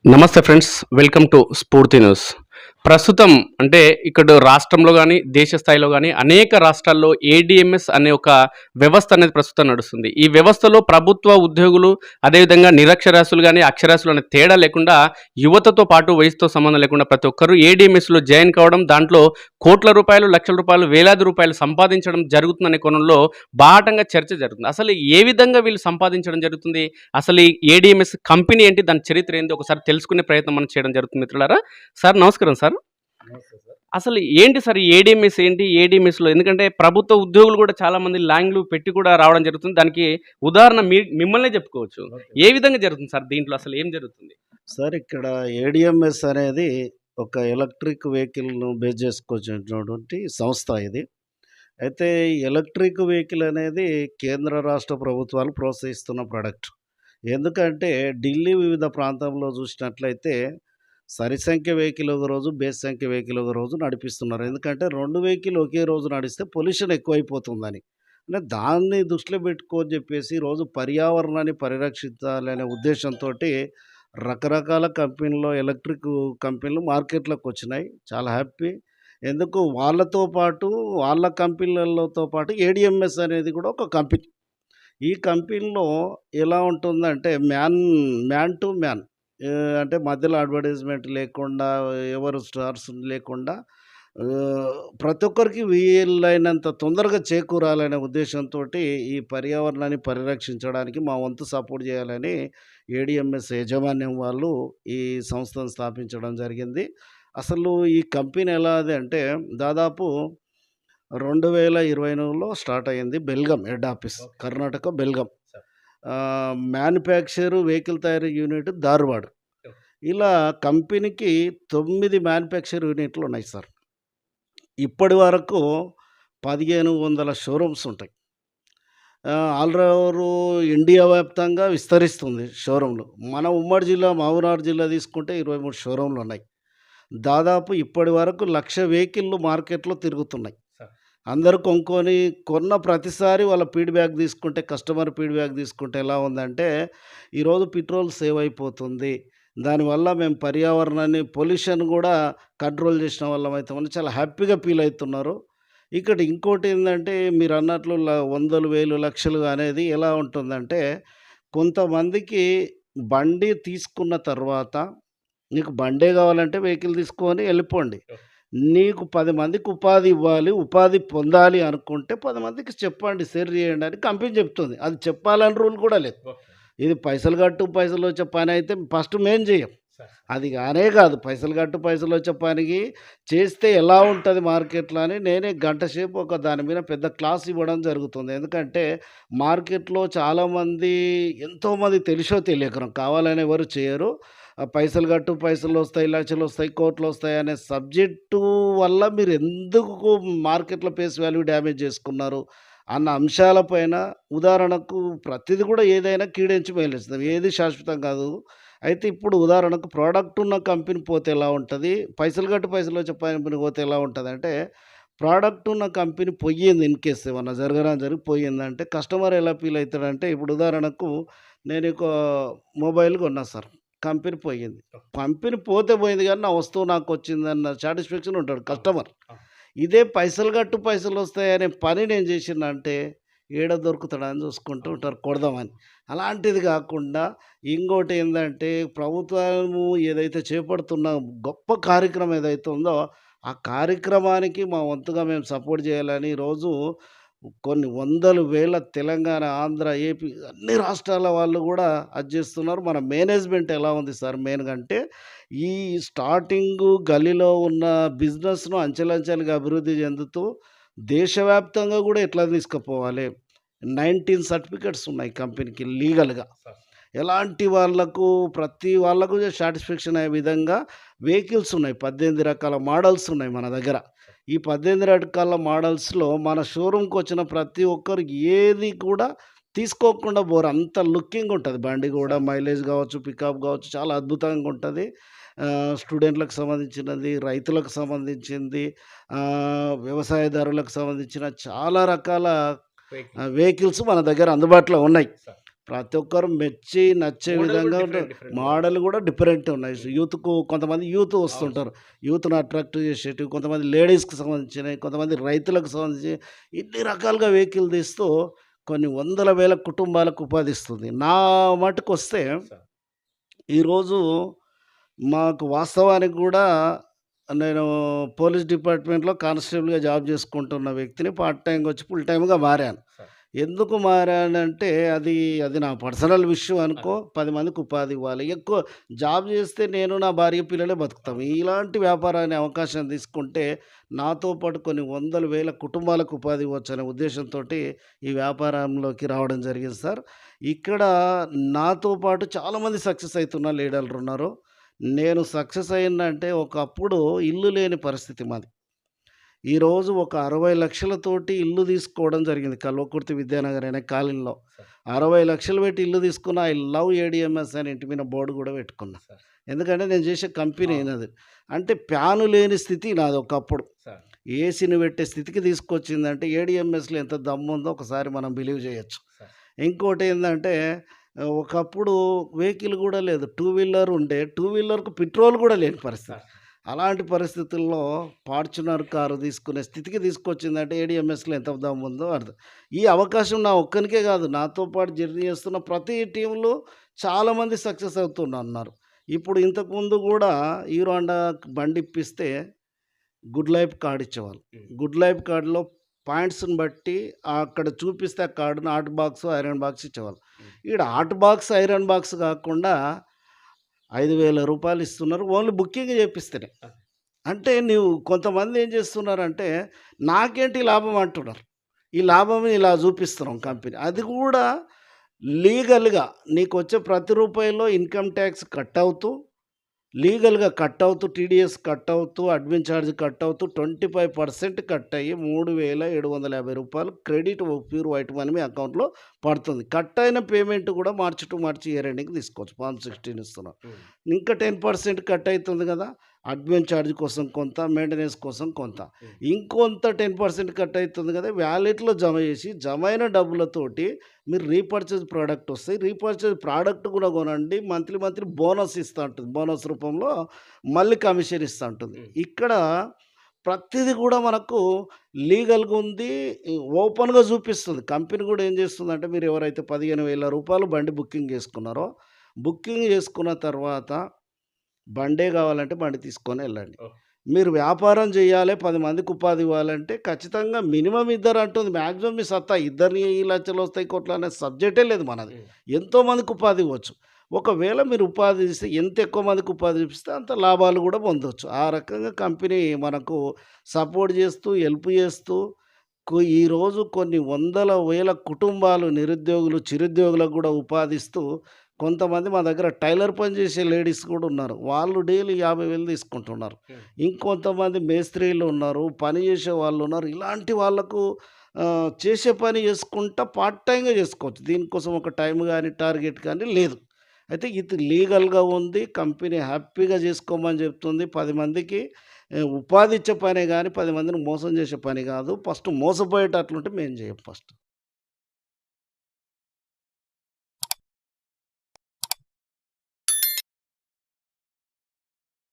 నమస్తే friends. Welcome to స్ఫూర్తి news. ప్రస్తుతం అంటే ఇక్కడ రాష్ట్రంలో గానీ, దేశ స్థాయిలో గానీ అనేక రాష్ట్రాల్లో ఏడీఎంఎస్ అనే ఒక వ్యవస్థ అనేది ప్రస్తుతం నడుస్తుంది. ఈ వ్యవస్థలో ప్రభుత్వ ఉద్యోగులు, అదేవిధంగా నిరక్షరాస్యులు గానీ, అక్షరాస్యులు అనే తేడా లేకుండా యువతతో పాటు వయసుతో సంబంధం లేకుండా ప్రతి ఒక్కరు ఏడీఎంఎస్‌లో జాయిన్ కావడం, దాంట్లో కోట్ల రూపాయలు, లక్షల రూపాయలు, వేలాది రూపాయలు సంపాదించడం జరుగుతుందనే కోణంలో బాహాటంగా చర్చ జరుగుతుంది. అసలు ఏ విధంగా వీళ్ళు సంపాదించడం జరుగుతుంది? అసలు ఈ ఏడీఎంఎస్ కంపెనీ ఏంటి? దాని చరిత్ర ఏంది? ఒకసారి తెలుసుకునే ప్రయత్నం మనం చేయడం జరుగుతుంది మిత్రులారా. సార్ నమస్కారం సార్. నమస్తే సార్. అసలు ఏంటి సార్ ఈ ఏడీఎంఎస్ ఏంటి? ఏడీఎంఎస్‌లో ఎందుకంటే ప్రభుత్వ ఉద్యోగులు కూడా చాలా మంది ల్యాంగ్‌లు పెట్టి కూడా రావడం జరుగుతుంది. దానికి ఉదాహరణ మిమ్మల్నే చెప్పుకోవచ్చు. ఓకే. ఏ విధంగా జరుగుతుంది సార్ దీంట్లో అసలు ఏం జరుగుతుంది? సార్ ఇక్కడ ఏడీఎంఎస్ అనేది ఒక ఎలక్ట్రిక్ వెహికల్‌ను బేస్ చేసుకొచ్చినటువంటి సంస్థ ఇది. అయితే ఈ ఎలక్ట్రిక్ వెహికల్ అనేది కేంద్ర, రాష్ట్ర ప్రభుత్వాలు ప్రోత్సహిస్తున్న ప్రొడక్ట్. ఎందుకంటే ఢిల్లీ వివిధ ప్రాంతంలో చూసినట్లయితే సరి సంఖ్య వెహికల్ ఒక రోజు, బేస్ సంఖ్య వెహికల్ ఒక రోజు నడిపిస్తున్నారు. ఎందుకంటే 2 వెహికల్ ఒకే రోజు నడిస్తే పొల్యూషన్ ఎక్కువైపోతుందని. అంటే దాన్ని దృష్టిలో పెట్టుకొని చెప్పేసి ఈరోజు పర్యావరణాన్ని పరిరక్షించాలనే ఉద్దేశంతోటి రకరకాల కంపెనీలు ఎలక్ట్రిక్ కంపెనీలు మార్కెట్‌లోకొచ్చినాయి. చాలా హ్యాపీ. ఎందుకు వాళ్ళతో పాటు వాళ్ళ కంపెనీలతో పాటు ఏడీఎంఎస్ అనేది కూడా ఒక కంపెనీ. ఈ కంపెనీలో ఎలా ఉంటుందంటే మ్యాన్ టు మ్యాన్ అంటే మధ్యలో అడ్వర్టైజ్‌మెంట్ లేకుండా, ఎవరు స్టార్స్ లేకుండా ప్రతి ఒక్కరికి వీలైనంత తొందరగా చేకూరాలనే ఉద్దేశంతోటి ఈ పర్యావరణాన్ని పరిరక్షించడానికి మా వంతు సపోర్ట్ చేయాలని ఏడీఎంఎస్ యాజమాన్యం వాళ్ళు ఈ సంస్థను స్థాపించడం జరిగింది. అసలు ఈ కంపెనీ ఎలాది అంటే దాదాపు 2024లో స్టార్ట్ అయింది. Belgaum head office. Okay. Karnataka Belgaum. Sir. Manufacture vehicle తయారీ యూనిట్ ధార్వాడ్. ఓకే. ఇలా కంపెనీకి 9 మ్యానుఫ్యాక్చర్ యూనిట్లున్నాయి సార్. ఇప్పటి వరకు 1500 షోరూమ్స్ ఉంటాయి. ఆల్ ఓవరు ఇండియా వ్యాప్తంగా విస్తరిస్తుంది షోరూమ్‌లు. మన ఉమ్మడి జిల్లా మహబూబ్‌నగర్ జిల్లా తీసుకుంటే 23 షోరూమ్‌లున్నాయి. దాదాపు ఇప్పటి వరకు 1,00,000 వెహికల్‌లు మార్కెట్‌లో తిరుగుతున్నాయి. సార్. అందరూ కొన్న ప్రతిసారి వాళ్ళ ఫీడ్‌బ్యాక్ తీసుకుంటే, కస్టమర్ ఫీడ్‌బ్యాక్ తీసుకుంటే ఎలా ఉందంటే, ఈరోజు పెట్రోల్ సేవ్ అయిపోతుంది. దానివల్ల మేము పర్యావరణాన్ని పొల్యూషన్ గూడా కంట్రోల్ చేసిన వాళ్ళమైతామని చాలా హ్యాపీగా ఫీల్ అయితున్నారు. ఇక్కడ ఇంకోటేందంటే మీరన్నట్లు వందలు, వేలు, లక్షలు అనేది ఎలా ఉంటుందంటే, కొంతమందికి బండి తీసుకున్న తర్వాత, నీకు బండే కావాలంటే వెహికల్ తీసుకొని వెళ్ళిపోండి. ఓకే. నీకు 10 మందికి ఉపాధి ఇవ్వాలి, ఉపాధి పొందాలి అనుకుంటే 10 మందికి చెప్పండి, షేర్ చేయండి అని కంపెనీ చెప్తుంది. అది చెప్పాలని రూల్ కూడా లేదు. ఓకే. ఇది పైసలు కట్టు, పైసలొచ్చే పనైతే ఫస్ట్ మేము చెయ్యం. సార్. అది కానే కాదు. పైసలు కట్టు, పైసలొచ్చే పనికి చేస్తే ఎలా ఉంటది మార్కెట్‌లో అని నేనే గంట సేపు ఒక దాని మీద పెద్ద క్లాస్ ఇవ్వడం జరుగుతుంది. ఎందుకంటే మార్కెట్‌లో చాలామంది ఎంతోమంది తెలిసో తెలియకనో కావాలని ఎవరు చేయరు. పైసలు కట్టు, పైసలొస్తాయి, లక్షలొస్తాయి, కోట్లొస్తాయి అనే సబ్జెక్టు వల్ల మీరు ఎందుకు మార్కెట్‌లో ఫేస్ వాల్యూ డ్యామేజ్ చేసుకున్నారు అన్న అంశాలపైన ఉదాహరణకు ప్రతిది కూడా ఏదైనా కీడెంచి మేలేస్తుంది. ఏది శాశ్వతం కాదు. అయితే ఇప్పుడు ఉదాహరణకు ప్రోడక్ట్ ఉన్న కంపెనీ పోతే ఎలా ఉంటది? పైసలు కట్టి పైసలొచ్చే కంపెనీ పోతే ఎలా ఉంటదంటే, ప్రోడక్ట్ ఉన్న కంపెనీ పొయ్యింది ఇన్‌కేస్ ఏమన్నా జరిగి పోయిందంటే కస్టమర్ ఎలా ఫీల్ అయితాడంటే, ఇప్పుడు ఉదాహరణకు నేను ఒక మొబైల్ కొన్నా సార్. కంపెనీ పోయింది. కంపెనీ పోతే పోయింది గానీ నా వస్తువు నాకొచ్చిందన్న సాటిస్ఫాక్షన్ ఉంటాడు కస్టమర్. ఆ! ఇదే పైసలు కట్టు పైసలొస్తాయనే పని నేను చేసినంటే ఏడ దొరుకుతాడా అని చూసుకుంటూ ఉంటారు కొడదామని. అలాంటిది కాకుండా ఇంకోటేందంటే ప్రభుత్వము ఏదైతే చేపడుతున్న గొప్ప కార్యక్రమం ఏదైతే ఉందో, ఆ కార్యక్రమానికి మా వంతుగా మేము సపోర్ట్ చేయాలని ఈరోజు కొన్ని వందలు వేల తెలంగాణ, ఆంధ్ర, ఏపీ అన్ని రాష్ట్రాల వాళ్ళు గూడా అది చేస్తున్నారు. మన మేనేజ్‌మెంట్ ఎలా ఉంది సార్ మెయిన్‌గా అంటే, ఈ స్టార్టింగు గల్లీలో ఉన్న బిజినెస్‌ను అంచెలంచెలుగా అభివృద్ధి చెందుతూ, దేశవ్యాప్తంగా గూడా ఎట్లా తీసుకుపోవాలి. 19 సర్టిఫికేట్స్ ఉన్నాయి కంపెనీకి లీగల్‌గా. సార్. ఎలాంటి వాళ్ళకు ప్రతి వాళ్ళకు సాటిస్ఫాక్షన్ అయ్యే విధంగా వెహికల్స్ ఉన్నాయి. 18 రకాల మోడల్స్ ఉన్నాయి మన దగ్గర. ఈ 18 రకాల మోడల్స్‌లో మన షోరూమ్‌కొచ్చిన ప్రతి ఒక్కరు ఏది కూడా తీసుకోకుండా పోరు. అంత లుకింగ్ ఉంటది బండి గూడా. సార్. మైలేజ్ గావచ్చు, పికప్ గావచ్చు చాలా అద్భుతంగా ఉంటది. స్టూడెంట్‌లకు సంబంధించినది, రైతులకు సంబంధించింది, వ్యవసాయదారులకు సంబంధించిన చాలా రకాల వెహికల్. వెహికల్స్ మన దగ్గర అందుబాటులో ఉన్నాయి. సార్. ప్రతి ఒక్కరు మెచ్చి నచ్చే మోడల్ కూడా విధంగా డిఫరెంట్ డిఫరెంట్‌గా ఉన్నాయి. మోడల్ కూడా డిఫరెంట్ ఉన్నాయి. హ్మ్. యూత్‌కు కొంతమంది యూత్ అవును వస్తుంటారు. సార్. యూత్‌ని అట్రాక్ట్ చేసేటివి, కొంతమంది లేడీస్‌కి సంబంధించినయి, కొంతమంది రైతులకు సంబంధించి ఇన్ని రకాలుగా వెహికల్ తీస్తూ కొన్ని వందల వేల కుటుంబాలకు ఉపాధిస్తుంది. నా మటుకొస్తే సార్. ఈరోజు మాకు వాస్తవానికి గూడా నేను పోలీస్ డిపార్ట్మెంట్‌లో కానిస్టేబుల్‌గా జాబ్ చేసుకుంటున్న వ్యక్తిని పార్ట్ టైమ్‌గా వచ్చి ఫుల్ టైమ్‌గా మారాను. సార్. ఎందుకు మారానంటే అది నా పర్సనల్ విషయం అనుకో. అదే. 10 మందికి ఉపాధి ఇవ్వాలి. ఎక్కువ జాబ్ చేస్తే నేను, నా భార్య, పిల్లలే బతుకుతాం. అవును. ఇలాంటి వ్యాపారాన్ని అవకాశం తీసుకుంటే నాతో పాటు కొన్ని వందల వేల కుటుంబాలకు ఉపాధి ఇవ్వచ్చనే ఉద్దేశంతోటి ఈ వ్యాపారంలోకి రావడం జరిగింది సార్. ఇక్కడ నాతో పాటు చాలామంది సక్సెస్ అయితున్న లీడర్లున్నారు. నేను సక్సెస్ అయిందంటే ఒకప్పుడు ఇల్లు లేని పరిస్థితి మాది. ఈరోజు ఒక 60,00,000తోటి ఇల్లు తీసుకోవడం జరిగింది. కల్వకుర్తి విద్యానగర్ అనే కాలనీలో. సార్. 60,00,000 పెట్టి ఇల్లు తీసుకున్న. ఐ లవ్ ఏడీఎంఎస్ అని ఇంటి మీద బోర్డ్ కూడా పెట్టుకున్నా. సార్. ఎందుకంటే నేను చేసే కంపెనీ అవును. నాది. అంటే ఫ్యాను లేని స్థితి నాది ఒకప్పుడు. సార్. ఏసీని పెట్టే స్థితికి తీసుకొచ్చిందంటే ఏడీఎంఎస్‌లో ఎంత దమ్ముందో ఒకసారి మనం బిలీవ్ చేయొచ్చు. సార్. ఇంకోటేందంటే ఒకప్పుడు వెహికల్ గూడా లేదు. టూ వీలర్ ఉండే. టూ వీలర్‌కు పెట్రోల్ గూడా లేని పరిస్థితి. సార్. అలాంటి పరిస్థితుల్లో ఫార్చునర్ కారు తీసుకునే స్థితికి తీసుకొచ్చిందంటే ఏడీఎంఎస్‌లో ఎంత దమ్ముందో అర్థం. ఈ అవకాశం నా ఒక్కనికే గాదు. నాతో పాటు జర్నీ చేస్తున్న ప్రతి టీమ్‌లో చాలామంది సక్సెస్ అవుతున్నారు. ఇప్పుడు ఇంతకుముందు గూడా హీరో హోండా బండి ఇప్పిస్తే గుడ్ లైఫ్ కార్డ్ ఇచ్చేవాళ్ళు. హ్మ్. గుడ్ లైఫ్ కార్డ్‌లో పాయింట్స్‌ని బట్టి అక్కడ చూపిస్తే ఆ కార్డ్‌ని హాట్ బాక్స్, ఐరన్ బాక్స్ ఇచ్చేవాళ్ళు. హ్మ్. ఈడ హాట్ బాక్స్, ఐరన్ బాక్స్ గాకుండా రూ. 5,000 ఇస్తున్నారు. ఓన్లీ బుకింగ్ చేపిస్తేనే. ఆ! అంటే నీవు కొంతమంది ఏం చేస్తున్నారంటే, నాకేంటి లాభం అంటున్నారు. ఈ లాభం ఇలా చూపిస్తున్నాం సార్. కంపెనీ. అది కూడా లీగల్‌గా నీకొచ్చే ప్రతి రూపాయిలో ఇన్‌కమ్ టాక్స్ కట్ అవుతూ, లీగల్‌గా కట్ అవుతూ, టీడీఎస్ కట్ అవుతూ, అడ్మిన్ చార్జ్ కట్ అవుతూ 25% కట్ అయ్యి రూ. 3,750 క్రెడిట్ ప్యూర్ వైట్ మనీ మీ అకౌంట్‌లో పడుతుంది. కట్ అయిన పేమెంట్ కూడా మార్చ్ టు మార్చ్ ఇయర్ ఎండింగ్‌కి తీసుకోవచ్చు. ఫార్మ్ 16 ఇస్తున్నాం. హ్మ్. ఇంకా 10% కట్ అయితుంది కదా! అడ్మిన్ చార్జ్ కోసం కొంత, మెయింటెనెన్స్ కోసం కొంత. హ్మ్. ఇంకొంత 10% కట్ అయితుంది కదా! వాలెట్‌లో జమ చేసి, జమైన డబ్బులతోటి మీరు రీపర్చేజ్ ప్రొడక్ట్ వస్తాయి. రీపర్చేజ్ ప్రొడక్ట్ కూడా కొనండి. మంత్లీ బోనస్ ఇస్తా ఉంటుంది. బోనస్ రూపంలో మళ్ళీ కమిషన్ ఇస్తా ఉంటుంది. హ్మ్. ఇక్కడ ప్రతిది కూడా మనకు లీగల్‌గా ఉంది. ఓపెన్‌గా చూపిస్తుంది. కంపెనీ కూడా ఏం చేస్తుందంటే మీరు ఎవరైతే రూ. 15,000 బండి బుకింగ్ చేసుకున్నారో, బుకింగ్ చేసుకున్న తర్వాత బండే కావాలంటే బండి తీసుకొని ఎళ్ళండి. ఓహ్! మీరు వ్యాపారం చేయాలి, 10 మందికి ఉపాధి ఇవ్వాలంటే ఖచ్చితంగా మినిమమ్ ఇద్దరు అంటుంది. మాక్సిమం మీ సత్తా ఇద్దరిని ఈ లక్షలొస్తాయి, కోట్లనే సబ్జెక్టే లేదు మనది. హ్మ్. ఎంతో మందికి ఉపాధి ఇవ్వచ్చు. ఒకవేళ మీరు ఉపాధి ఇస్తే ఎంత ఎక్కువ మందికి ఉపాధి ఇస్తే అంత లాభాలు కూడా పొందొచ్చు. ఆ రకంగా కంపెనీ మనకు సపోర్ట్ చేస్తూ, హెల్ప్ చేస్తూ ఈరోజు కొన్ని వందల వేల కుటుంబాలు నిరుద్యోగులు, చిరుద్యోగులకు కూడా ఉపాధిస్తూ కొంతమంది మా దగ్గర టైలర్ పని చేసే లేడీస్ కూడా ఉన్నారు. వాళ్ళు డైలీ 50,000 తీసుకుంటున్నారు. హ్మ్. ఇంకొంతమంది మేస్త్రీలు ఉన్నారు. పని చేసే వాళ్ళు ఉన్నారు. ఇలాంటి వాళ్ళకు చేసే పని చేసుకుంటా పార్ట్ టైమ్‌గా చేసుకోవచ్చు. దీనికోసం ఒక టైమ్ గాని, టార్గెట్ కానీ లేదు. అయితే ఇది లీగల్‌గా ఉంది. కంపెనీ హ్యాపీగా చేసుకోమని చెప్తుంది. 10 మందికి ఉపాధి ఇచ్చే పనే గాని 10 మందిని మోసం చేసే పని కాదు. ఫస్ట్ మోసపోయేటట్లుంటే మేము చేయం ఫస్ట్.